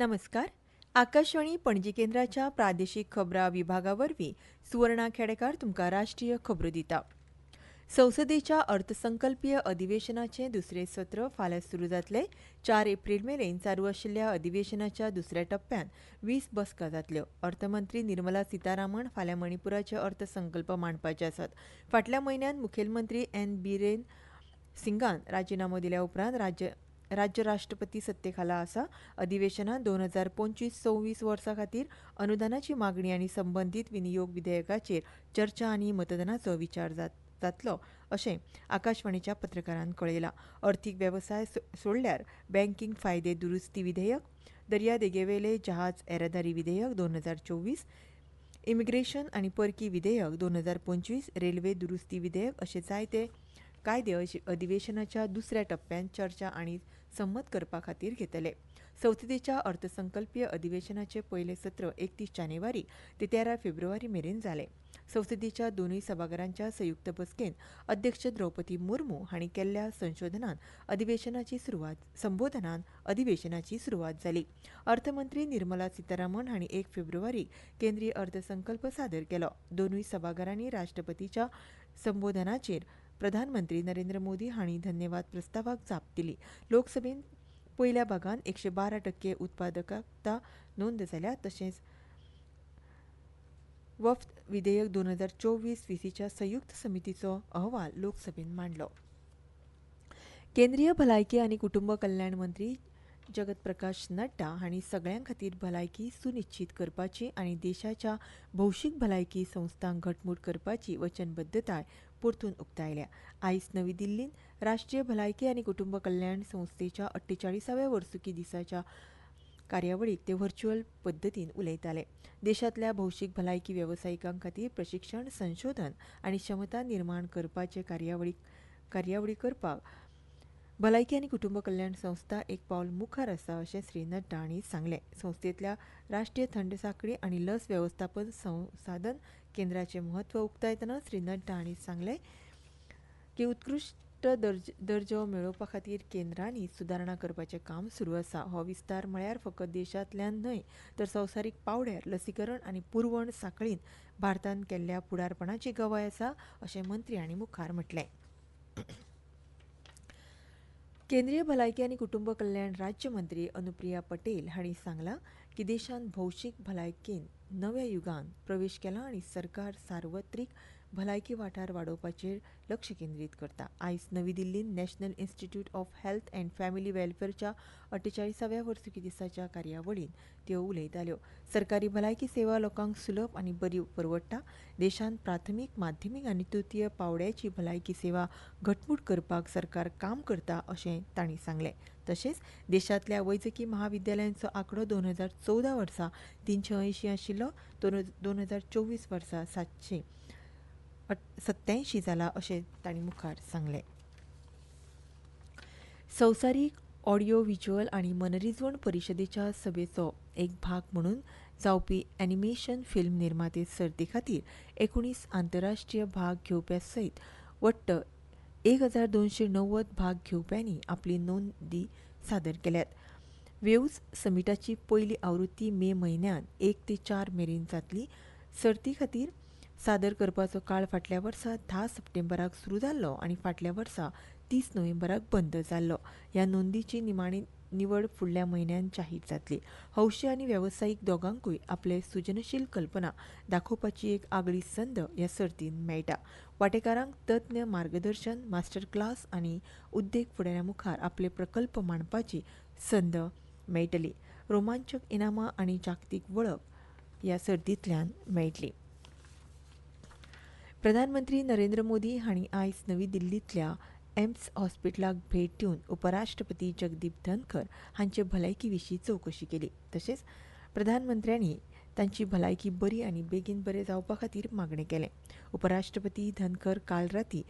नमस्कार. आकाशवाणी पणजी केंद्राच्या प्रादेशीक खबरां विभागावरवीं सुवर्णा खेडेकार तुमकां राष्ट्रीय खबरो दिता. संसदेच्या अर्थसंकल्पीय अधिवेशनाचे दुसरे सत्र फाल्यां सुरू जातले. 4 एप्रिल मेरेन चालू आशिल्ल्या अधिवेशनाच्या दुसऱ्या टप्प्यात 20 बसका जातल्यो. अर्थमंत्री निर्मला सीतारामन फाल्यां मणिपुराचे अर्थसंकल्प मांडपाचे आसात. फाटल्या म्हयन्यात मुखेलमंत्री एन बिरेन सिंगान राजीनामो दिल्या उपरांत राज्य राष्ट्रपती सत्तेखाला आसा. अधिवेशनात 2025-26 वर्सा खातीर अनुदानाची मागणी आनी संबंधीत विनियोग विधेयकाचेर चर्चा आनी मतदानाचो विचार जातलो अशें आकाशवाणीच्या पत्रकारान कळयलां. अर्थीक वेवसाय सोडल्यार बँकींग फायदे दुरुस्ती विधेयक, दर्यादेगेवेले जहाज येरादारी विधेयक 2024, इमिग्रेशन आनी परकी विधेयक 2025, रेल्वे दुरुस्ती विधेयक अशे जायते कायदे अधिवेशनाच्या दुसऱ्या टप्प्यात चर्चा आनी संमत करपा खातीर घेतले. संसदेच्या अर्थसंकल्पीय अधिवेशनाचे पयले सत्र 31 जानेवारी ते 13 फेब्रुवारी मेरेन जाले. संसदेच्या दोनूय सभाघरांच्या संयुक्त बसकेन अध्यक्ष द्रौपदी मुर्मू हांणी केल्ल्या संबोधनान अधिवेशनाची सुरवात जाली. अर्थमंत्री निर्मला सीतारामन हांणी 1 फेब्रुवारीक केंद्रीय अर्थसंकल्प सादर केलो. दोनूय सभाघरांनी राष्ट्रपतीच्या संबोधनाचेर प्रधानमंत्री नरेंद्र मोदी हांणी धन्यवाद प्रस्तावाक जाप दिली. लोकसभेन पयल्या भागात 112% उत्पादकता नोंद जाल्या. तशेंच वफ्त विधेयक 2024-20च्या संयुक्त समितीचो अहवाल लोकसभेन मांडलो. केंद्रीय भलायकी आनी कुटुंब कल्याण मंत्री जगत प्रकाश नड्डा हांणी सगळ्यां खातीर भलायकी सुनिश्चित करपाची आनी देशाच्या भौशीक भलायकी संस्थांक घटमूट करपाची वचनबद्धताय परतून उक्तायल्या. आयज नवी दिल्लींत राष्ट्रीय भलायकी आनी कुटुंब कल्याण संस्थेच्या 48व्या वर्सुकी दिसाच्या कार्यावळीक ते व्हर्च्युअल पद्दतीन उलयताले. देशांतल्या भौशीक भलायकी वेवसायिकां खातीर प्रशिक्षण, संशोधन आनी क्षमता निर्माण करपाचे कार्यावळी करपाक भलायकी आनी कुटुंब कल्याण संस्था एक पावल मुखार आसा अशें श्री नड्डा हांणी सांगलें. संस्थेंतल्या राष्ट्रीय थंड साखळी आनी लस वेवस्थापन संसाधन केंद्राचें म्हत्व उक्तायतना श्री नड्डा हांणी सांगलें की उत्कृश्ट दर्जो मेळोवपा खातीर केंद्रांनी सुदारणा करपाचें काम सुरू आसा. हो विस्तार म्हळ्यार फकत देशांतल्यान न्हय तर संवसारीक पावड्यार लसीकरण आनी पुरवण सांखळीत भारतान केल्ल्या फुडारपणाची गवाय आसा अशें मंत्री हांणी मुखार म्हटलें. केंद्रीय भलायकी आनी कुटुंब कल्याण राज्य मंत्री अनुप्रिया पटेल हांणी सांगलां की देशांत भौशीक भलायकेन नव्या युगांत प्रवेश केला आनी सरकार सार्वत्रीक भलायकी वाठार वाडोवपाचेर लक्ष केंद्रीत करता. आयज नवी दिल्लींत national institute of health and family वेलफेअरच्या 48व्या वर्सुकी दिसाच्या कार्यावळींत त्यो उलयताल्यो. सरकारी भलायकी सेवा लोकांक सुलभ आनी बरी परवडटा. देशांत प्राथमीक, माध्यमीक आनी तृतीय पावड्याची भलायकी सेवा घटमूट करपाक सरकार काम करता अशें तांणी सांगलें. तशेंच देशांतल्या वैजकी महाविद्यालयांचो आंकडो 2014 वर्सा 380 आशिल्लो 2024 वर्सा 787 जाला अशें तांणी मुखार सांगलें. संवसारीक ऑडिओ व्हिज्युअल आनी मनरिजवण परिशदेच्या सभेचो एक भाग म्हणून जावपी एनिमेशन फिल्म निर्माते सर्ती खातीर 19 आंतरराष्ट्रीय भाग घेवप्यां सयत वट्ट 1290 भाग घेवप्यांनी आपली नोंदी सादर केल्यात. वेव्ज समिटाची पयली आवृत्ती मे म्हयन्यात 1 ते 4 मेरेन जातली. सर्ती खातीर सादर करपाचो काळ फाटल्या वर्सा 10 सप्टेंबराक सुरू जाल्लो आनी फाटल्या वर्सा 30 नोव्हेंबराक बंद जाल्लो. ह्या नोंदीची निमाणी निवड फुडल्या म्हयन्यात जाहीर जातली. हौशी आनी वेवसायीक दोगांकूय आपले सृजनशील कल्पना दाखोवपाची एक आगळी संद ह्या सर्तींत मेळटा. वांटेकारांक तज्ञ मार्गदर्शन, मास्टर क्लास आनी उद्देग फुडाऱ्यां मुखार आपले प्रकल्प मांडपाची संद मेळटली. रोमांचक इनामां आनी जागतीक वळख ह्या सर्तींतल्यान मेळटली. प्रधानमंत्री नरेंद्र मोदी हांणी आयज नवी दिल्लींतल्या एम्स हॉस्पिटलाक भेट दिवन उपराष्ट्रपती जगदीप धनखर हांचे भलायकी विशीं चवकशी केली. तशेंच प्रधानमंत्र्यांनी तांची भलायकी बरी आनी बेगीन बरें जावपा खातीर मागणें केलें. उपराष्ट्रपती धनखर काल रातीं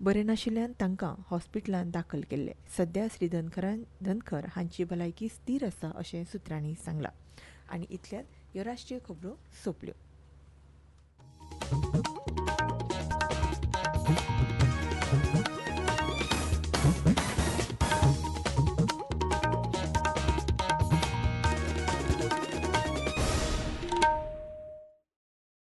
बरे नाशिल्ल्यान तांकां हॉस्पिटलांत दाखल केल्ले. सध्या श्री धनखर हांची भलायकी स्थिर आसा अशें सुत्रांनी सांगलां. आनी इतल्यात ह्यो राष्ट्रीय खबरो सोंपल्यो.